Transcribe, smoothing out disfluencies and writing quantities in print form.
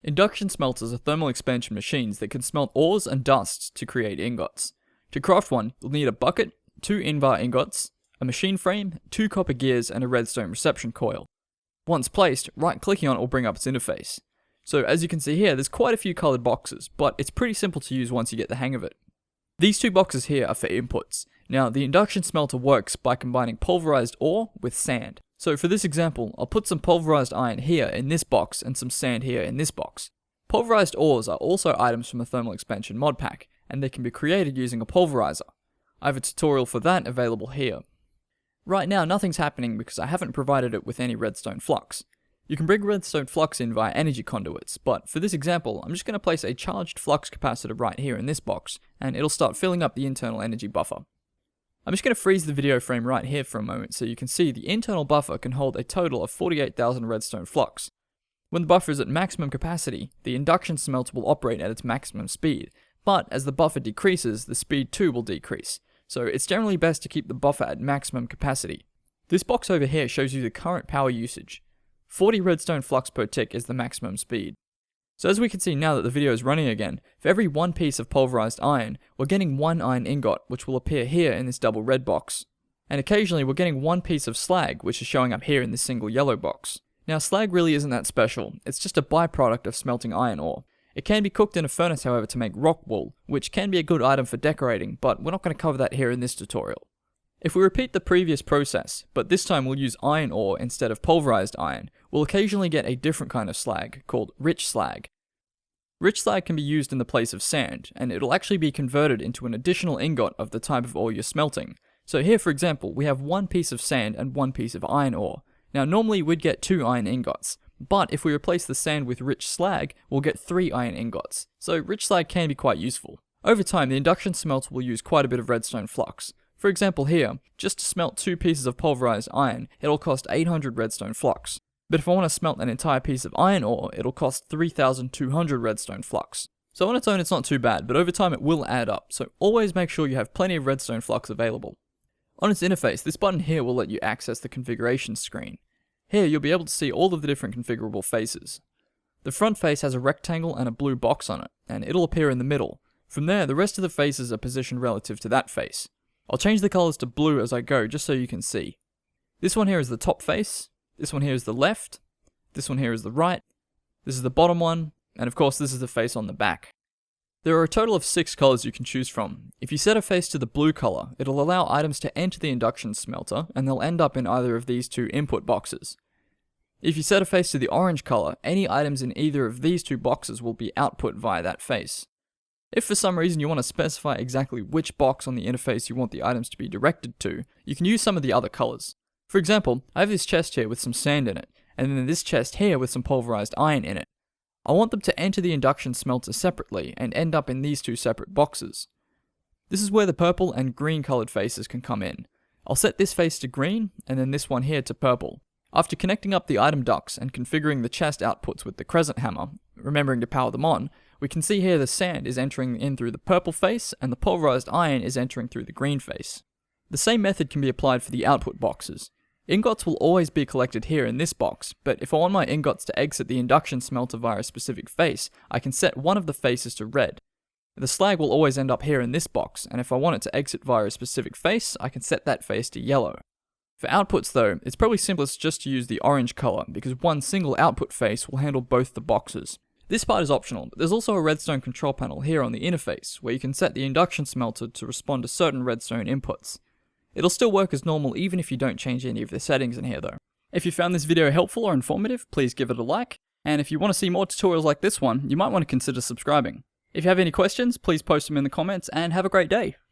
Induction smelters are thermal expansion machines that can smelt ores and dust to create ingots. To craft one, you'll need a bucket, 2 invar ingots, a machine frame, 2 copper gears, and a redstone reception coil. Once placed, right-clicking on it will bring up its interface. So as you can see here, there's quite a few coloured boxes, but it's pretty simple to use once you get the hang of it. These 2 boxes here are for inputs. Now, the induction smelter works by combining pulverized ore with sand. So for this example, I'll put some pulverized iron here in this box and some sand here in this box. Pulverized ores are also items from a thermal expansion mod pack, and they can be created using a pulverizer. I have a tutorial for that available here. Right now, nothing's happening because I haven't provided it with any redstone flux. You can bring redstone flux in via energy conduits, but for this example, I'm just going to place a charged flux capacitor right here in this box, and it'll start filling up the internal energy buffer. I'm just going to freeze the video frame right here for a moment so you can see the internal buffer can hold a total of 48,000 redstone flux. When the buffer is at maximum capacity, the induction smelter will operate at its maximum speed, but as the buffer decreases, the speed too will decrease, so it's generally best to keep the buffer at maximum capacity. This box over here shows you the current power usage. 40 redstone flux per tick is the maximum speed. So as we can see now that the video is running again, for every 1 piece of pulverized iron, we're getting 1 iron ingot, which will appear here in this double red box. And occasionally we're getting 1 piece of slag, which is showing up here in this single yellow box. Now slag really isn't that special, it's just a byproduct of smelting iron ore. It can be cooked in a furnace however to make rockwool, which can be a good item for decorating, but we're not going to cover that here in this tutorial. If we repeat the previous process, but this time we'll use iron ore instead of pulverized iron, we'll occasionally get a different kind of slag, called rich slag. Rich slag can be used in the place of sand, and it'll actually be converted into an additional ingot of the type of ore you're smelting. So here for example, we have 1 piece of sand and 1 piece of iron ore. Now normally we'd get 2 iron ingots, but if we replace the sand with rich slag, we'll get 3 iron ingots. So rich slag can be quite useful. Over time, the induction smelter will use quite a bit of redstone flux. For example here, just to smelt 2 pieces of pulverized iron, it'll cost 800 redstone flux. But if I want to smelt an entire piece of iron ore, it'll cost 3,200 redstone flux. So on its own it's not too bad, but over time it will add up, so always make sure you have plenty of redstone flux available. On its interface, this button here will let you access the configuration screen. Here you'll be able to see all of the different configurable faces. The front face has a rectangle and a blue box on it, and it'll appear in the middle. From there, the rest of the faces are positioned relative to that face. I'll change the colors to blue as I go, just so you can see. This one here is the top face, this one here is the left, this one here is the right, this is the bottom one, and of course this is the face on the back. There are a total of 6 colors you can choose from. If you set a face to the blue color, it'll allow items to enter the induction smelter, and they'll end up in either of these 2 input boxes. If you set a face to the orange color, any items in either of these 2 boxes will be output via that face. If for some reason you want to specify exactly which box on the interface you want the items to be directed to, you can use some of the other colors. For example, I have this chest here with some sand in it, and then this chest here with some pulverized iron in it. I want them to enter the induction smelter separately and end up in these 2 separate boxes. This is where the purple and green colored faces can come in. I'll set this face to green, and then this one here to purple. After connecting up the item ducts and configuring the chest outputs with the crescent hammer, remembering to power them on, we can see here the sand is entering in through the purple face and the pulverized iron is entering through the green face. The same method can be applied for the output boxes. Ingots will always be collected here in this box, but if I want my ingots to exit the induction smelter via a specific face, I can set one of the faces to red. The slag will always end up here in this box, and if I want it to exit via a specific face, I can set that face to yellow. For outputs though, it's probably simplest just to use the orange color, because one single output face will handle both the boxes. This part is optional, but there's also a redstone control panel here on the interface, where you can set the induction smelter to respond to certain redstone inputs. It'll still work as normal even if you don't change any of the settings in here though. If you found this video helpful or informative, please give it a like, and if you want to see more tutorials like this one, you might want to consider subscribing. If you have any questions, please post them in the comments, and have a great day!